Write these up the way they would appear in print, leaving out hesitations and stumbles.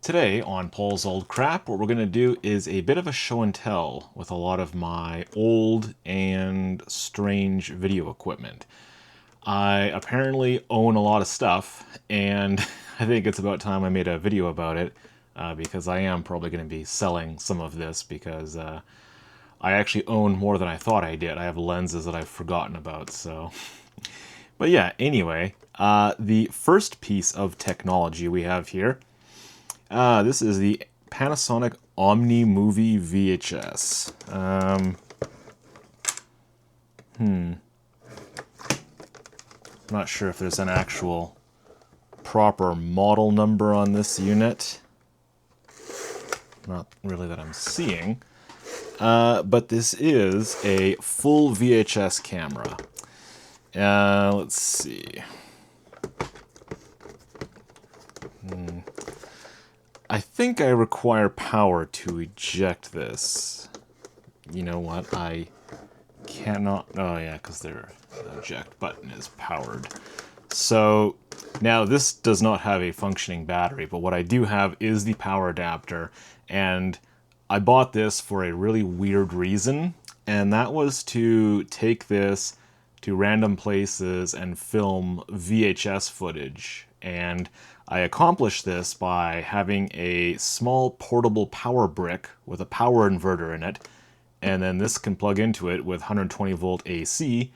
Today on Paul's Old Crap, what we're going to do is a bit of a show and tell with a lot of my old and strange video equipment. I apparently own a lot of stuff, and I think it's about time I made a video about it, because I am probably going to be selling some of this because I actually own more than I thought I did. I have lenses that I've forgotten about, so. But yeah, anyway, the first piece of technology we have here, this is the Panasonic Omni Movie VHS. Not sure if there's an actual proper model number on this unit. Not really that I'm seeing. But this is a full VHS camera. Let's see. I think I require power to eject this. You know what? I cannot. Oh, yeah, because the eject button is powered. So now this does not have a functioning battery, but what I do have is the power adapter. And I bought this for a really weird reason, and that was to take this to random places and film VHS footage. And I accomplished this by having a small portable power brick with a power inverter in it, and then this can plug into it with 120 volt AC,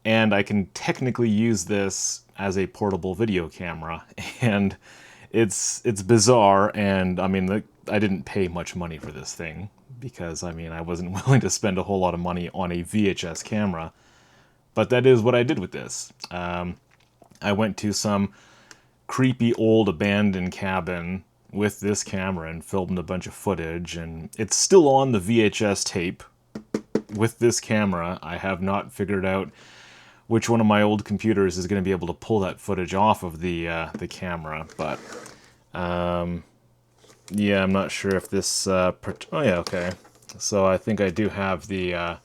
and I can technically use this as a portable video camera. And it's bizarre, and I mean, I didn't pay much money for this thing because I mean I wasn't willing to spend a whole lot of money on a VHS camera, but that is what I did with this. I went to some creepy old abandoned cabin with this camera and filmed a bunch of footage, and it's still on the VHS tape with this camera. I have not figured out which one of my old computers is going to be able to pull that footage off of the camera, but yeah, I'm not sure if this oh yeah, okay, so I think I do have the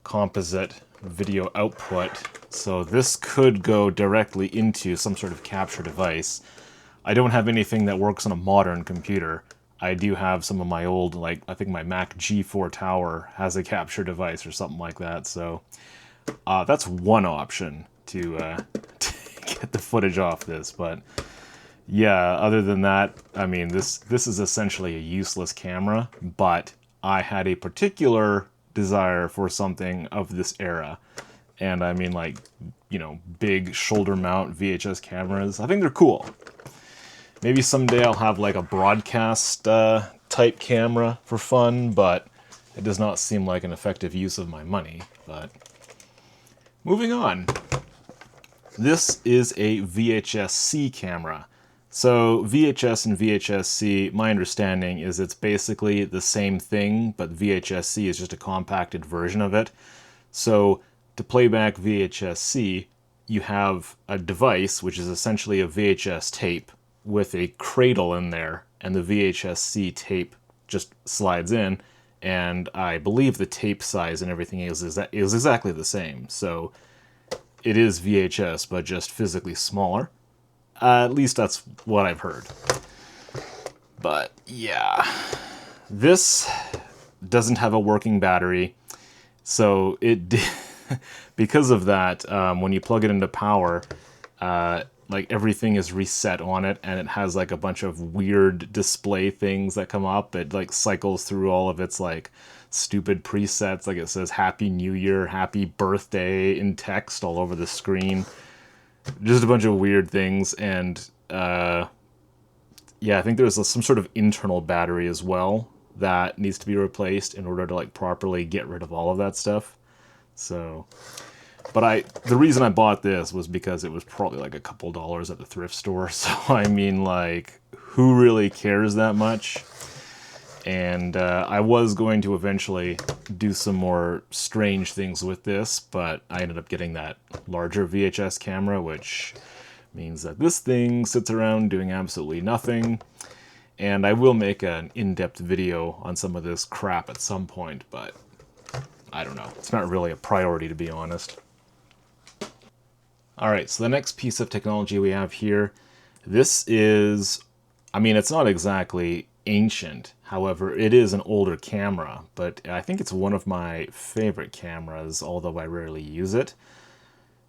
composite video output, so this could go directly into some sort of capture device. I don't have anything that works on a modern computer. I do have some of my old, like, I think my Mac G4 Tower has a capture device or something like that, so that's one option to, to get the footage off this, but yeah, other than that, I mean, this is essentially a useless camera, but I had a particular desire for something of this era. And I mean, like, you know, big shoulder mount VHS cameras. I think they're cool. Maybe someday I'll have like a broadcast type camera for fun, but it does not seem like an effective use of my money. But moving on. This is a VHS-C camera. So VHS and VHS-C, my understanding is it's basically the same thing, but VHS-C is just a compacted version of it. So to play back VHS-C, you have a device, which is essentially a VHS tape, with a cradle in there, and the VHS-C tape just slides in, and I believe the tape size and everything is exactly the same. So it is VHS, but just physically smaller. At least that's what I've heard. But yeah, this doesn't have a working battery, so because of that, when you plug it into power, like everything is reset on it, and it has like a bunch of weird display things that come up. It like cycles through all of its like stupid presets, like it says Happy New Year, Happy Birthday in text all over the screen. Just a bunch of weird things, and yeah, I think there's some sort of internal battery as well that needs to be replaced in order to like properly get rid of all of that stuff. So, but the reason I bought this was because it was probably like a couple dollars at the thrift store. So I mean, like, who really cares that much? And I was going to eventually do some more strange things with this, but I ended up getting that larger VHS camera, which means that this thing sits around doing absolutely nothing. And I will make an in-depth video on some of this crap at some point, but I don't know. It's not really a priority, to be honest. All right, so the next piece of technology we have here, this is I mean, it's not exactly ancient. However, it is an older camera, but I think it's one of my favorite cameras, although I rarely use it.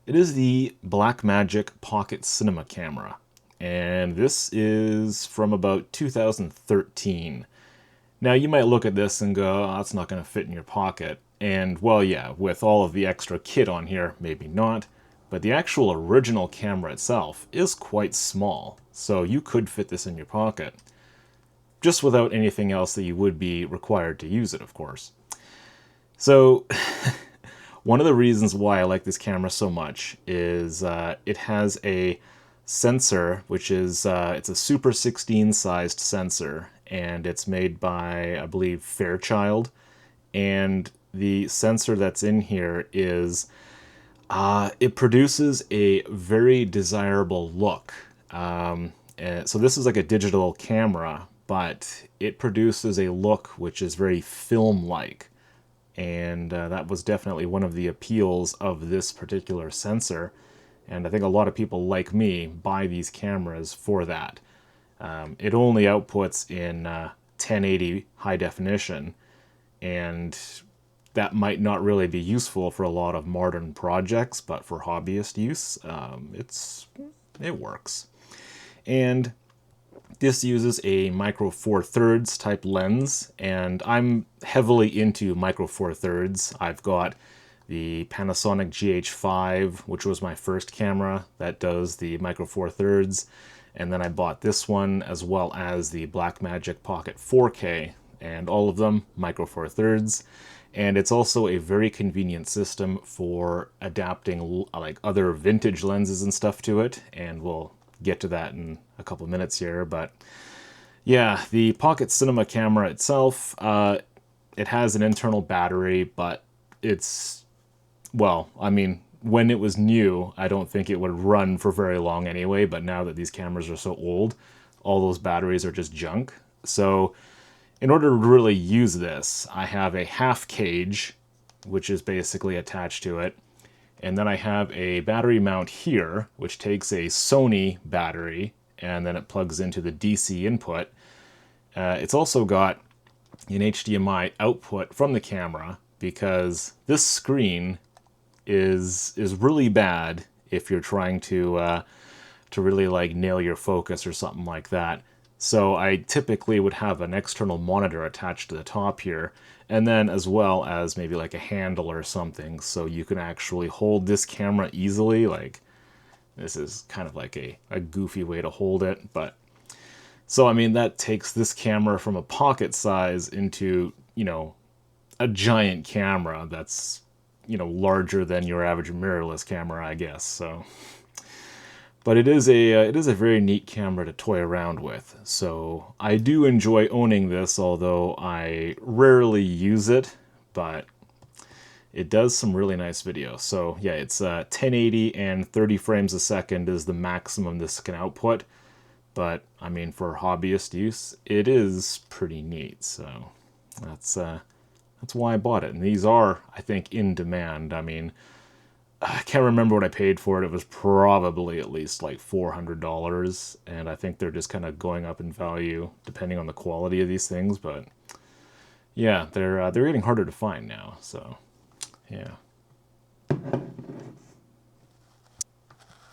It is the Blackmagic Pocket Cinema camera, and this is from about 2013. Now, you might look at this and go, oh, that's not going to fit in your pocket. And, well, yeah, with all of the extra kit on here, maybe not. But the actual original camera itself is quite small, so you could fit this in your pocket. Just without anything else that you would be required to use it, of course. So, one of the reasons why I like this camera so much is it has a sensor, which is, it's a Super 16 sized sensor, and it's made by, I believe, Fairchild. And the sensor that's in here is, it produces a very desirable look. So this is like a digital camera, but it produces a look which is very film-like. And that was definitely one of the appeals of this particular sensor. And I think a lot of people like me buy these cameras for that. It only outputs in 1080 high definition, and that might not really be useful for a lot of modern projects, but for hobbyist use, it works. And this uses a micro four thirds type lens, and I'm heavily into micro four thirds. I've got the Panasonic GH5, which was my first camera that does the micro four thirds, and then I bought this one as well as the Blackmagic Pocket 4K, and all of them micro four thirds. And it's also a very convenient system for adapting like other vintage lenses and stuff to it, and we'll get to that in a couple minutes here. But yeah, the Pocket Cinema camera itself, it has an internal battery, but it's, well, I mean, when it was new, I don't think it would run for very long anyway, but now that these cameras are so old, all those batteries are just junk. So in order to really use this, I have a half cage, which is basically attached to it. And then I have a battery mount here, which takes a Sony battery, and then it plugs into the DC input. It's also got an HDMI output from the camera, because this screen is really bad if you're trying to really like nail your focus or something like that. So I typically would have an external monitor attached to the top here, and then as well as maybe like a handle or something, so you can actually hold this camera easily. Like, this is kind of like a goofy way to hold it, but so I mean, that takes this camera from a pocket size into, you know, a giant camera that's, you know, larger than your average mirrorless camera, I guess. So, but it is a very neat camera to toy around with. So I do enjoy owning this, although I rarely use it, but it does some really nice video. So yeah, it's 1080 and 30 frames a second is the maximum this can output. But I mean, for hobbyist use, it is pretty neat. So that's why I bought it. And these are, I think, in demand. I mean, I can't remember what I paid for it. It was probably at least like $400, and I think they're just kind of going up in value depending on the quality of these things. But yeah, they're getting harder to find now. So yeah.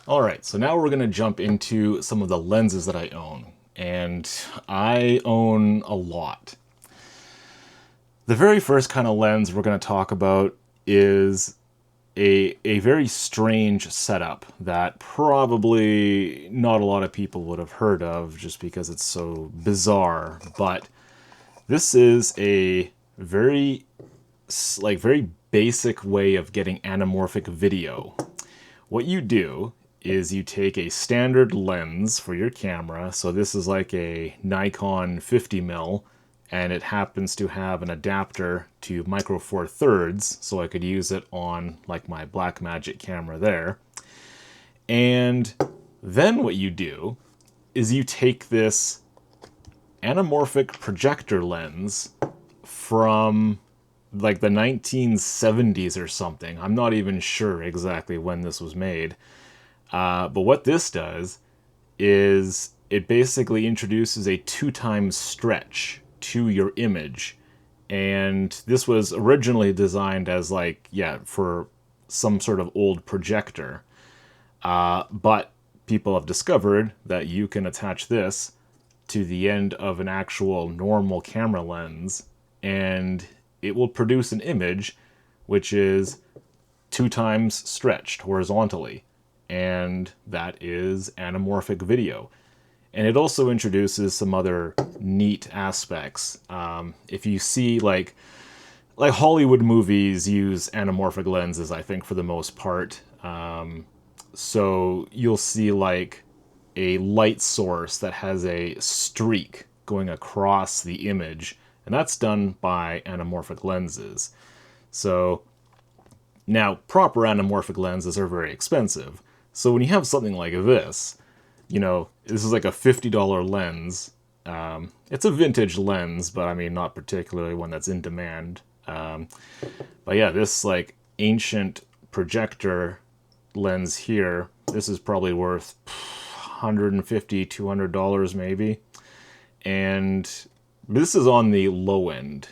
All right, so now we're going to jump into some of the lenses that I own, and I own a lot. The very first kind of lens we're going to talk about is a very strange setup that probably not a lot of people would have heard of just because it's so bizarre, but this is a very basic way of getting anamorphic video. What you do is you take a standard lens for your camera, so this is like a Nikon 50mm, and it happens to have an adapter to micro four thirds, so I could use it on like my Blackmagic camera there. And then what you do is you take this anamorphic projector lens from like the 1970s or something. I'm not even sure exactly when this was made. But what this does is it basically introduces a 2x stretch to your image. And this was originally designed as like, yeah, for some sort of old projector. But people have discovered that you can attach this to the end of an actual normal camera lens, and it will produce an image which is 2x stretched horizontally. And that is anamorphic video. And it also introduces some other neat aspects. If you see like Hollywood movies use anamorphic lenses, I think, for the most part. So you'll see like a light source that has a streak going across the image, and that's done by anamorphic lenses. So now proper anamorphic lenses are very expensive. So when you have something like this, you know, this is like a $50 lens. It's a vintage lens, but I mean, not particularly one that's in demand. But yeah, this like ancient projector lens here, this is probably worth $150, $200 maybe. And this is on the low end.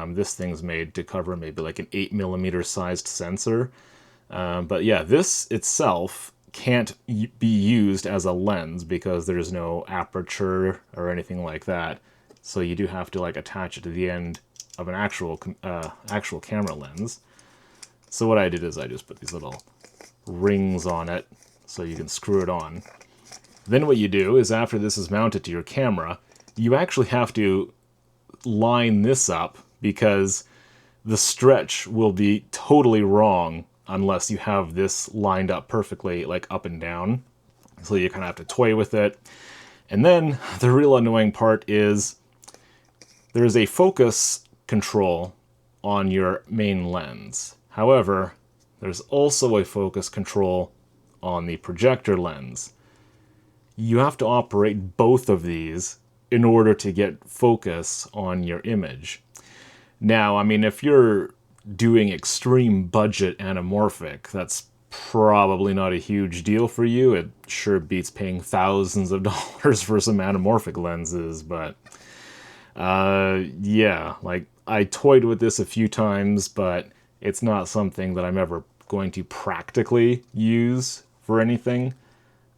This thing's made to cover maybe like an 8mm sized sensor. But yeah, this itself can't be used as a lens because there's no aperture or anything like that. So you do have to like attach it to the end of an actual camera lens. So what I did is I just put these little rings on it so you can screw it on. Then what you do is after this is mounted to your camera, you actually have to line this up because the stretch will be totally wrong unless you have this lined up perfectly, like up and down. So you kind of have to toy with it. And then the real annoying part is there's a focus control on your main lens. However, there's also a focus control on the projector lens. You have to operate both of these in order to get focus on your image. Now, I mean, if you're doing extreme budget anamorphic, that's probably not a huge deal for you. It sure beats paying thousands of dollars for some anamorphic lenses, but yeah, like I toyed with this a few times, but it's not something that I'm ever going to practically use for anything.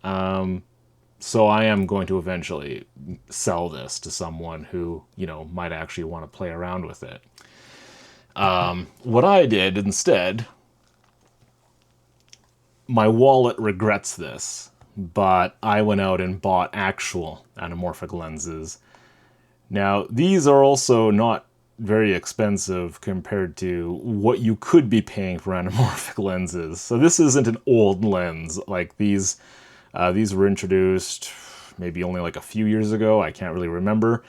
So I am going to eventually sell this to someone who, you know, might actually want to play around with it. What I did instead, my wallet regrets this, but I went out and bought actual anamorphic lenses. Now, these are also not very expensive compared to what you could be paying for anamorphic lenses. So this isn't an old lens. Like these were introduced maybe only like a few years ago. I can't really remember.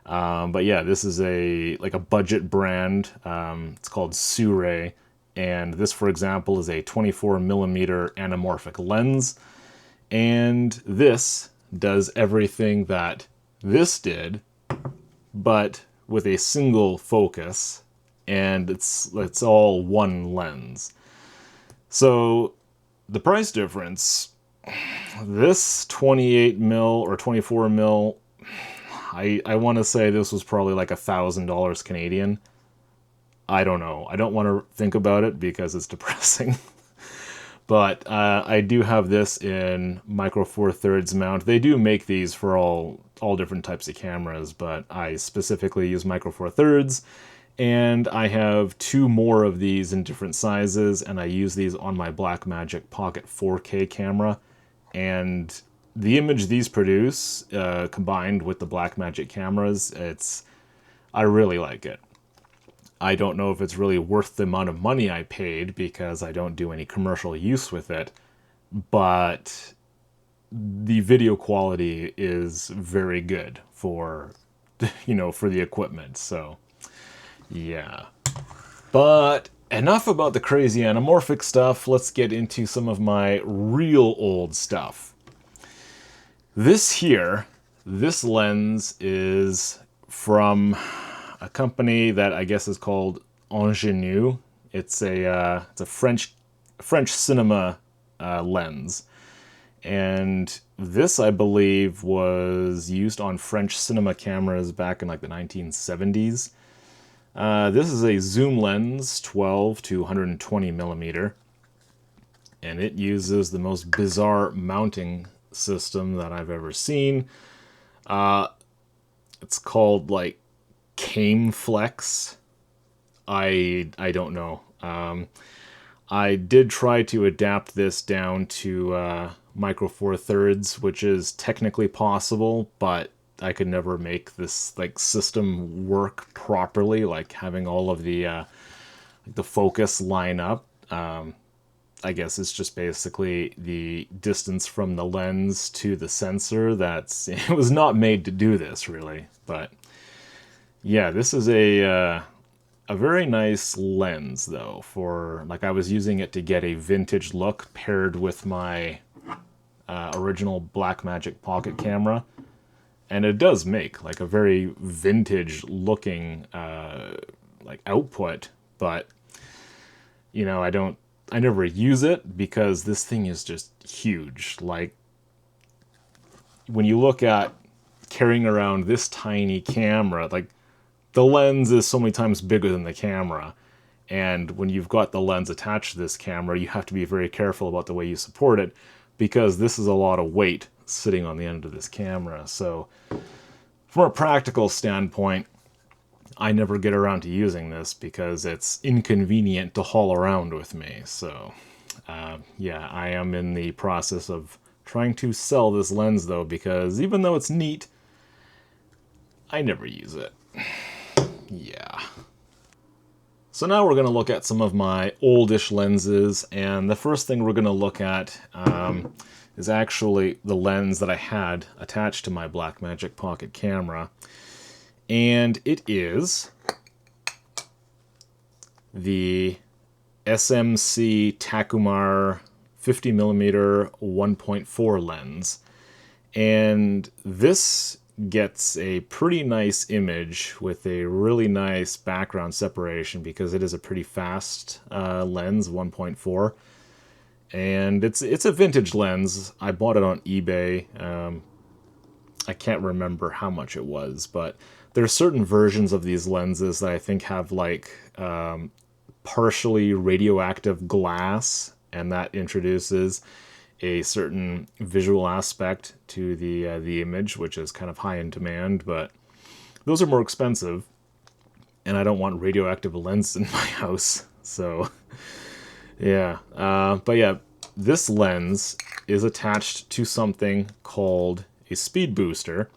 But yeah, this is a budget brand. It's called Sirui, and this, for example, is a 24mm anamorphic lens. And this does everything that this did, but with a single focus, and it's all one lens. So the price difference, this 28mm or 24mm, I want to say this was probably like $1,000 Canadian. I don't know. I don't want to think about it because it's depressing. But I do have this in Micro Four Thirds mount. They do make these for all different types of cameras, but I specifically use Micro Four Thirds. And I have two more of these in different sizes, and I use these on my Blackmagic Pocket 4K camera. And the image these produce, combined with the Blackmagic cameras, I really like it. I don't know if it's really worth the amount of money I paid because I don't do any commercial use with it, but the video quality is very good for, for the equipment. So, yeah. But enough about the crazy anamorphic stuff. Let's get into some of my real old stuff. This lens is from a company that I guess is called Ingenieux. It's a French cinema lens, and this, I believe, was used on French cinema cameras back in like the 1970s. This is a zoom lens, 12 to 120 millimeter, and it uses the most bizarre mounting system that I've ever seen. It's called like CameFlex. I don't know. I did try to adapt this down to Micro Four Thirds, which is technically possible, but I could never make this like system work properly, like having all of the focus line up. I guess it's just basically the distance from the lens to the sensor. It was not made to do this really, but yeah, this is a very nice lens though. For like, I was using it to get a vintage look paired with my original Blackmagic pocket camera, and it does make like a very vintage looking like output. But you know, I never use it because this thing is just huge. Like, when you look at carrying around this tiny camera, like, the lens is so many times bigger than the camera. And when you've got the lens attached to this camera, you have to be very careful about the way you support it, because this is a lot of weight sitting on the end of this camera. So from a practical standpoint, I never get around to using this because it's inconvenient to haul around with me. So yeah, I am in the process of trying to sell this lens though, because even though it's neat, I never use it. Yeah. So now we're going to look at some of my oldish lenses, and the first thing we're going to look at is actually the lens that I had attached to my Blackmagic pocket camera, and it is the SMC Takumar 50mm 1.4 lens, and this gets a pretty nice image with a really nice background separation because it is a pretty fast lens, 1.4, and it's a vintage lens. I bought it on eBay. I can't remember how much it was, but there are certain versions of these lenses that I think have like partially radioactive glass, and that introduces a certain visual aspect to the image, which is kind of high in demand, but those are more expensive, and I don't want radioactive lens in my house. So yeah, but yeah, this lens is attached to something called a speed booster,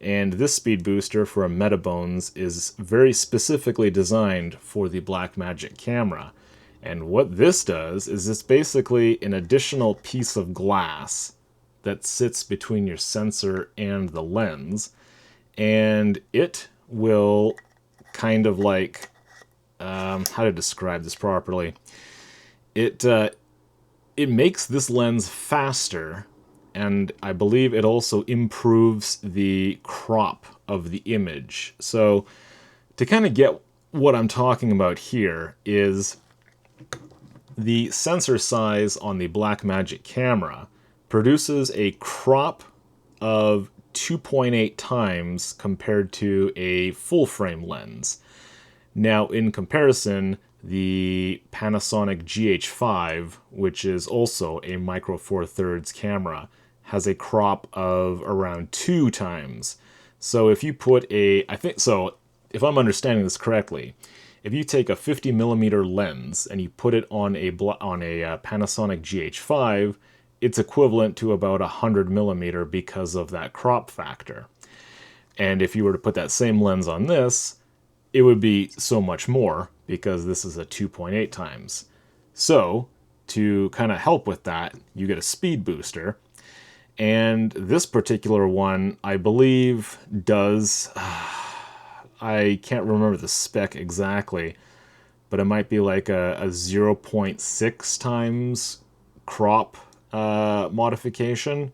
and this speed booster for a Metabones is very specifically designed for the Blackmagic camera. And what this does is it's basically an additional piece of glass that sits between your sensor and the lens, and it will kind of like, how to describe this properly, it makes this lens faster, and I believe it also improves the crop of the image. So to kind of get what I'm talking about here is the sensor size on the Blackmagic camera produces a crop of 2.8 times compared to a full frame lens. Now, in comparison, the Panasonic GH5, which is also a Micro Four Thirds camera, has a crop of around 2 times. So if you put if I'm understanding this correctly, if you take a 50mm lens and you put it on a Panasonic GH5, it's equivalent to about 100mm because of that crop factor. And if you were to put that same lens on this, it would be so much more because this is a 2.8 times. So to kind of help with that, you get a speed booster. And this particular one, I believe, does... I can't remember the spec exactly, but it might be like a 0.6 times crop modification.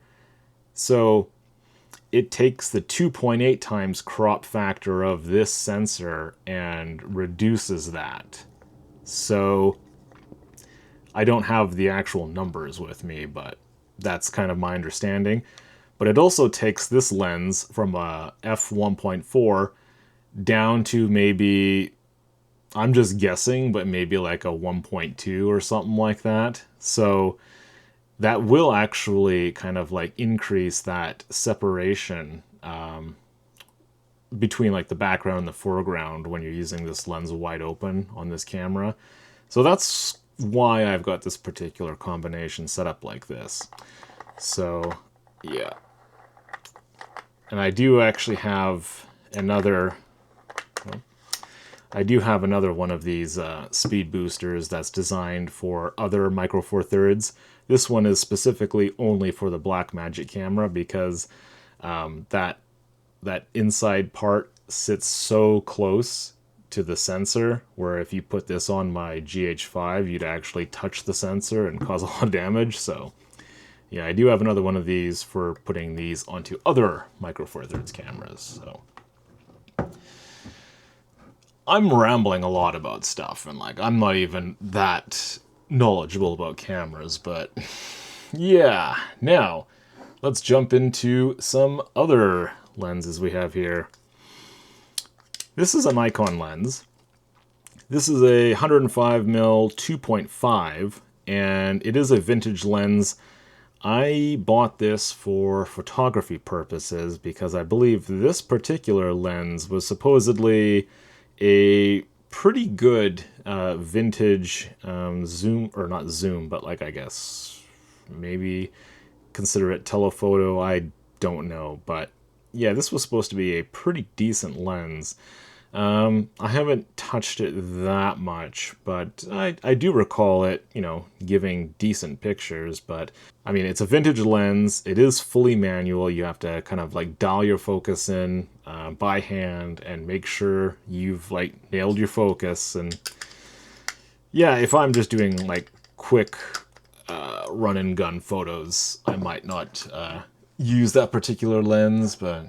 So it takes the 2.8 times crop factor of this sensor and reduces that. So I don't have the actual numbers with me, but That's kind of my understanding. But it also takes this lens from a f1.4 down to maybe, I'm just guessing, but maybe like a 1.2 or something like that. So that will actually kind of like increase that separation between like the background and the foreground when you're using this lens wide open on this camera. So that's why I've got this particular combination set up like this. So yeah. And I do actually have another, well, I do have another one of these speed boosters that's designed for other Micro Four Thirds. This one is specifically only for the Blackmagic camera because that inside part sits so close to the sensor where if you put this on my GH5, you'd actually touch the sensor and cause a lot of damage. So yeah, I do have another one of these for putting these onto other Micro Four Thirds cameras. So I'm rambling a lot about stuff, and like I'm not even that knowledgeable about cameras, but yeah. Now, let's jump into some other lenses we have here. This is a Nikon lens. This is a 105mm 2.5, and it is a vintage lens. I bought this for photography purposes because I believe this particular lens was supposedly a pretty good vintage zoom, or not zoom, but like I guess maybe consider it telephoto. I don't know, but yeah, this was supposed to be a pretty decent lens. I haven't touched it that much, but I do recall it, you know, giving decent pictures. But I mean, it's a vintage lens. It is fully manual. You have to kind of like dial your focus in by hand and make sure you've like nailed your focus. And yeah, if I'm just doing like quick run and gun photos, I might not use that particular lens, but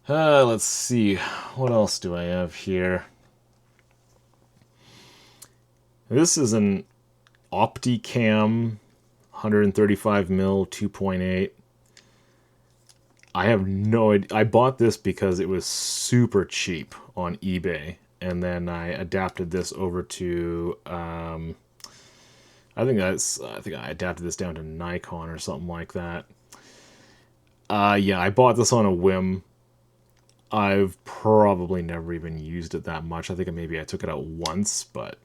let's see, what else do I have here? This is an Opticam 135mm 2.8. I have no idea. I bought this because it was super cheap on eBay, and then I adapted this over to I think I adapted this down to Nikon or something like that. Yeah, I bought this on a whim. I've probably never even used it that much. I think maybe I took it out once, but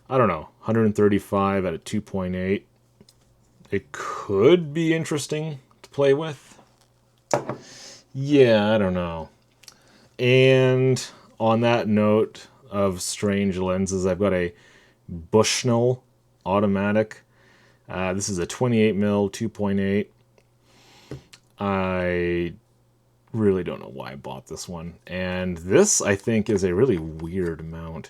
I don't know. 135 at a 2.8. It could be interesting to play with. Yeah, I don't know. And on that note of strange lenses, I've got a Bushnell automatic. This is a 28mm 2.8. I really don't know why I bought this one. And this, I think, is a really weird mount.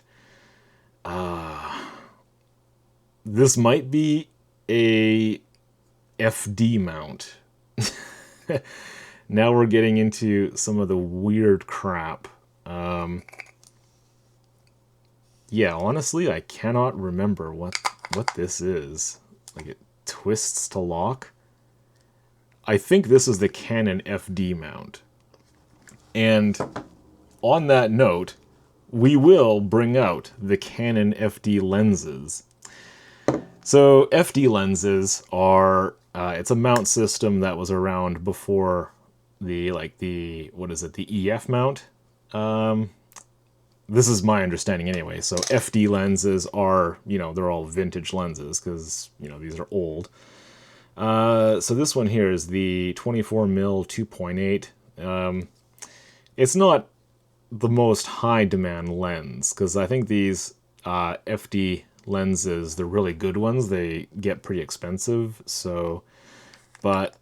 This might be a FD mount. Now we're getting into some of the weird crap. Yeah, honestly, I cannot remember what this is. Like, it twists to lock. I think this is the Canon FD mount. And on that note, we will bring out the Canon FD lenses. So FD lenses are, it's a mount system that was around before the the EF mount. This is my understanding anyway. So FD lenses are, they're all vintage lenses because, these are old. So this one here is the 24mm 2.8. It's not the most high demand lens because I think these FD lenses, the really good ones, they get pretty expensive. So, but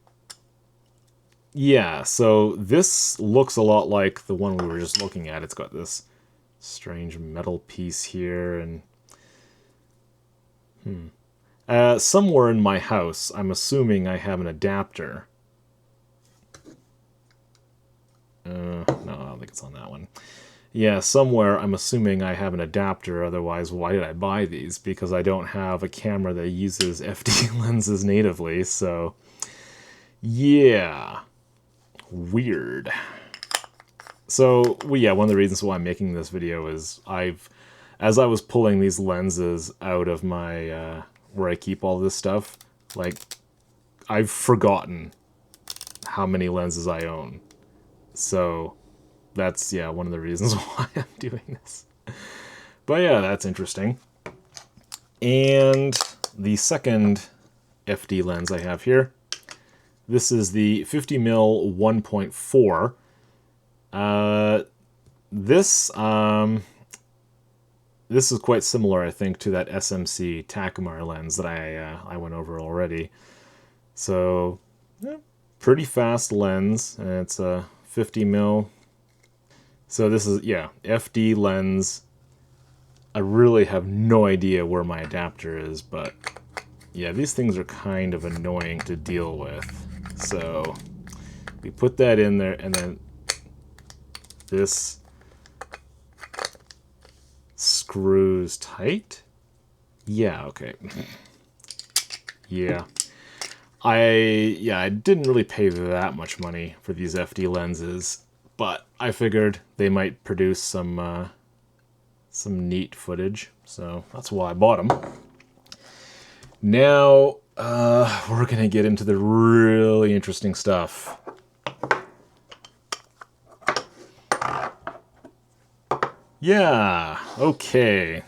yeah, so this looks a lot like the one we were just looking at. It's got this strange metal piece here, and somewhere in my house, I'm assuming I have an adapter. No, I don't think it's on that one. Yeah, somewhere I'm assuming I have an adapter, otherwise why did I buy these? Because I don't have a camera that uses FD lenses natively, so yeah, weird. So, well, yeah, one of the reasons why I'm making this video is as I was pulling these lenses out of my, where I keep all this stuff, like, I've forgotten how many lenses I own. So, that's, yeah, one of the reasons why I'm doing this. But yeah, that's interesting. And the second FD lens I have here, this is the 50mm 1.4. This is quite similar, I think, to that SMC Takumar lens that I went over already. So, yeah, pretty fast lens, and it's a 50mm. So this is, yeah, FD lens. I really have no idea where my adapter is, but yeah, these things are kind of annoying to deal with. So we put that in there, and then this screws tight. Yeah, okay. Yeah. I didn't really pay that much money for these FD lenses, but I figured they might produce some neat footage, so that's why I bought them. Now, we're gonna get into the really interesting stuff. Yeah, okay.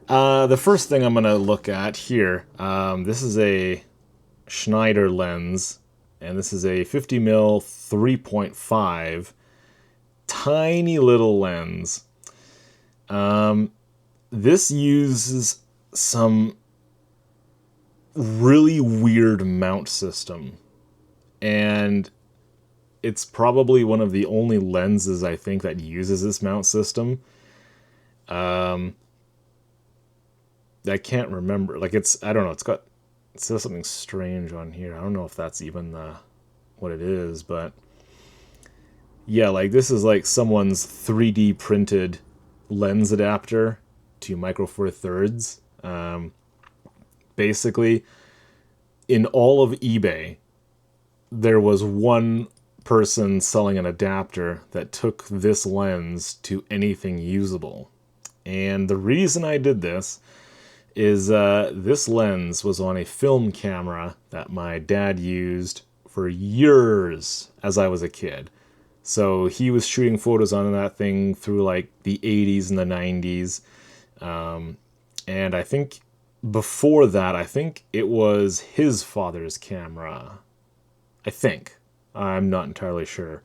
The first thing I'm gonna look at here, this is a Schneider lens, and this is a 50mm 3.5, tiny little lens. This uses some really weird mount system, and it's probably one of the only lenses I think that uses this mount system. I can't remember. Like, I don't know. It says something strange on here. I don't know if that's even what it is, but yeah, like this is like someone's 3D printed lens adapter to Micro Four Thirds. Basically, in all of eBay, there was one person selling an adapter that took this lens to anything usable. And the reason I did this is this lens was on a film camera that my dad used for years as I was a kid. So he was shooting photos on that thing through like the 80s and the 90s. And I think before that, I think it was his father's camera. I think. I'm not entirely sure.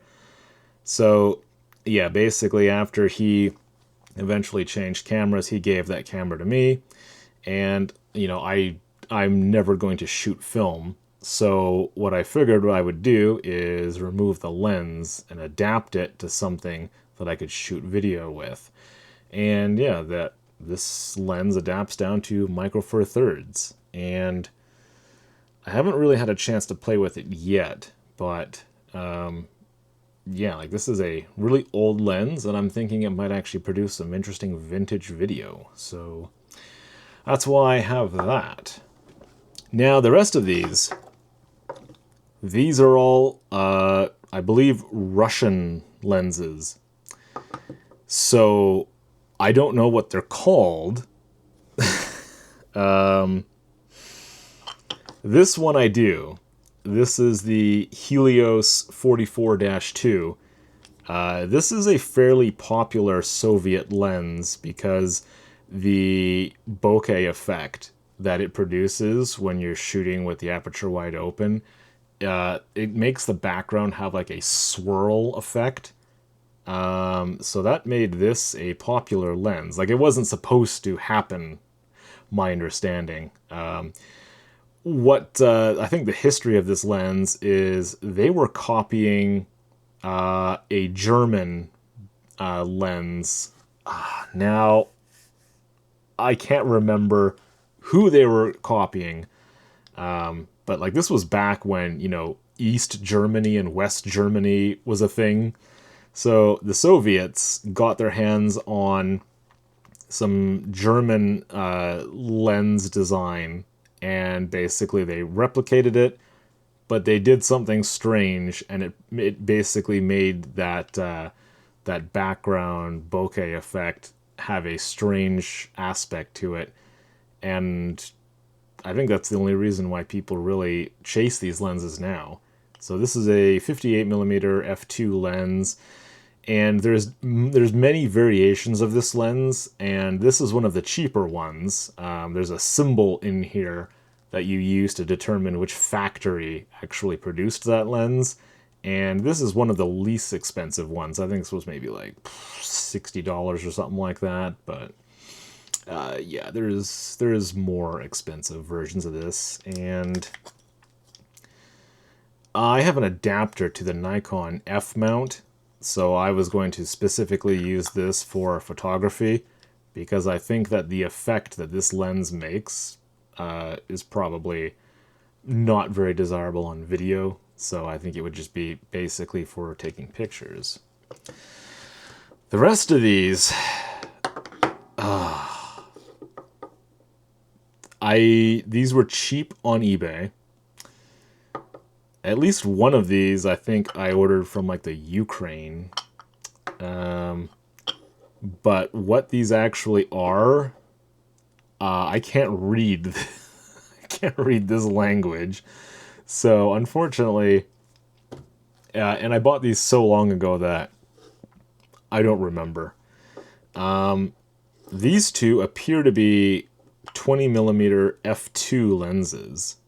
So, yeah, basically after he eventually changed cameras, he gave that camera to me. And, you know, I'm never going to shoot film. So what I figured what I would do is remove the lens and adapt it to something that I could shoot video with. And yeah, this lens adapts down to Micro Four Thirds. And I haven't really had a chance to play with it yet, but yeah, like this is a really old lens, and I'm thinking it might actually produce some interesting vintage video. So that's why I have that. Now, the rest of these are all, I believe, Russian lenses. So I don't know what they're called. This one I do. This is the Helios 44-2. This is a fairly popular Soviet lens because the bokeh effect that it produces when you're shooting with the aperture wide open, it makes the background have like a swirl effect. So that made this a popular lens. Like, it wasn't supposed to happen, my understanding. I think the history of this lens is they were copying a German lens. Now, I can't remember who they were copying, but like this was back when, you know, East Germany and West Germany was a thing. So the Soviets got their hands on some German lens design, and basically they replicated it, but they did something strange, and it basically made that background bokeh effect have a strange aspect to it, and I think that's the only reason why people really chase these lenses now. So this is a 58 millimeter f2 lens, and there's many variations of this lens, and this is one of the cheaper ones. There's a symbol in here that you use to determine which factory actually produced that lens, and this is one of the least expensive ones. I think this was maybe like $60 or something like that, but yeah, there's more expensive versions of this, and I have an adapter to the Nikon F mount, so I was going to specifically use this for photography because I think that the effect that this lens makes is probably not very desirable on video, so I think it would just be basically for taking pictures. The rest of these, these were cheap on eBay. At least one of these I think I ordered from like the Ukraine. But what these actually are, I can't read. I can't read this language. So unfortunately, and I bought these so long ago that I don't remember. These two appear to be 20 millimeter f2 lenses.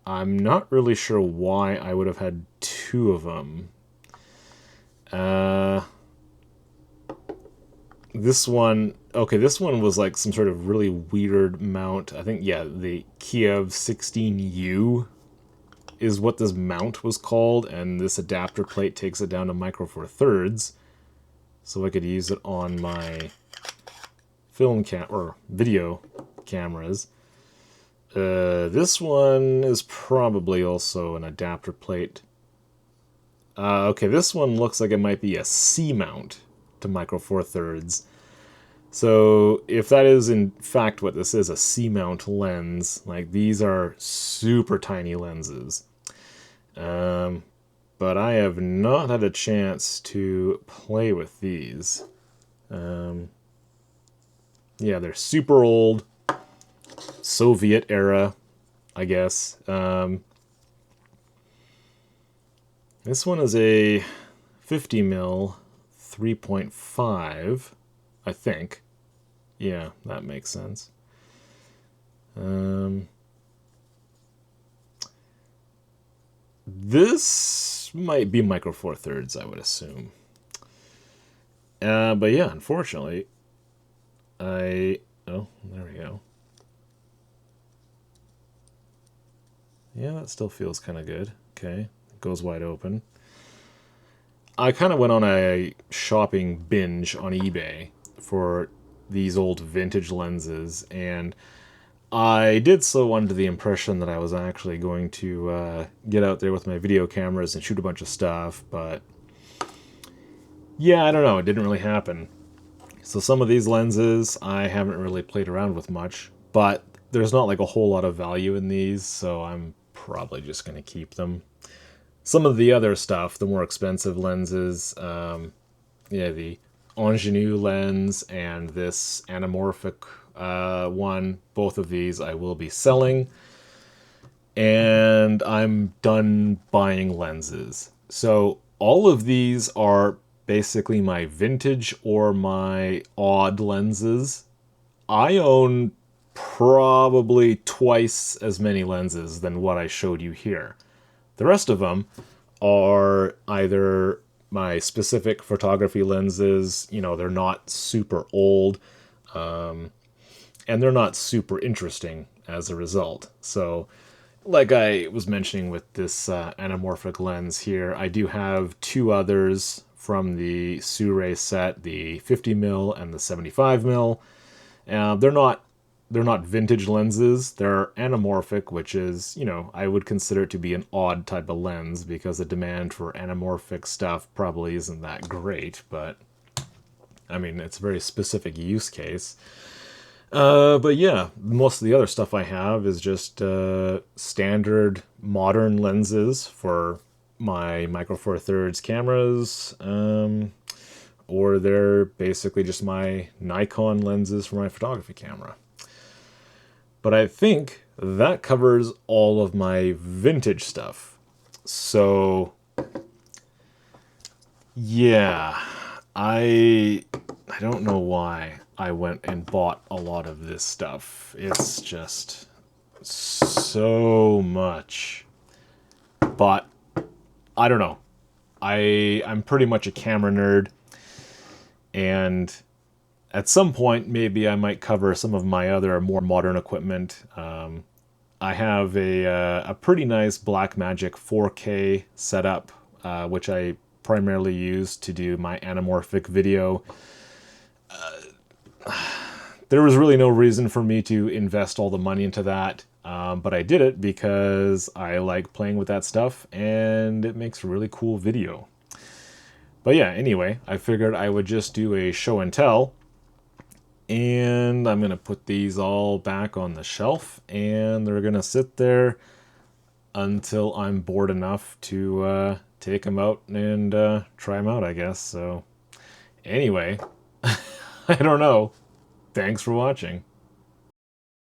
I'm not really sure why I would have had two of them. This one was like some sort of really weird mount. I think, yeah, the Kiev 16U is what this mount was called, and this adapter plate takes it down to micro four thirds, so I could use it on my or video cameras. This one is probably also an adapter plate. Okay, this one looks like it might be a C mount to micro four thirds. So if that is in fact what this is, a C mount lens, like these are super tiny lenses. But I have not had a chance to play with these. Yeah, they're super old. Soviet era, I guess. This one is a 50 mil 3.5, I think. Yeah, that makes sense. This might be micro four thirds, I would assume. But yeah, unfortunately, oh, there we go. Yeah, that still feels kind of good. Okay, it goes wide open. I kind of went on a shopping binge on eBay for these old vintage lenses, and I did so under the impression that I was actually going to get out there with my video cameras and shoot a bunch of stuff, but yeah, I don't know, it didn't really happen. So some of these lenses I haven't really played around with much, but there's not like a whole lot of value in these, so I'm probably just going to keep them. Some of the other stuff, the more expensive lenses, yeah, the Ingenue lens and this anamorphic one, both of these I will be selling. And I'm done buying lenses. So all of these are basically my vintage or my odd lenses. I own probably twice as many lenses than what I showed you here. The rest of them are either my specific photography lenses, you know, they're not super old, and they're not super interesting as a result. So, like I was mentioning with this anamorphic lens here, I do have two others from the Sirui set, the 50mm and the 75mm. They're not they're not vintage lenses. They're anamorphic, which is, you know, I would consider it to be an odd type of lens because the demand for anamorphic stuff probably isn't that great, but I mean, it's a very specific use case. But yeah, most of the other stuff I have is just standard modern lenses for my Micro Four Thirds cameras, or they're basically just my Nikon lenses for my photography camera. But I think that covers all of my vintage stuff. So yeah, I don't know why I went and bought a lot of this stuff. It's just so much. But I don't know. I'm pretty much a camera nerd, and at some point maybe I might cover some of my other more modern equipment. I have a pretty nice Blackmagic 4K setup, which I primarily use to do my anamorphic video. There was really no reason for me to invest all the money into that, but I did it because I like playing with that stuff and it makes really cool video. But yeah, anyway, I figured I would just do a show and tell, and I'm going to put these all back on the shelf, and they're going to sit there until I'm bored enough to take them out and try them out, I guess. So anyway, I don't know. Thanks for watching.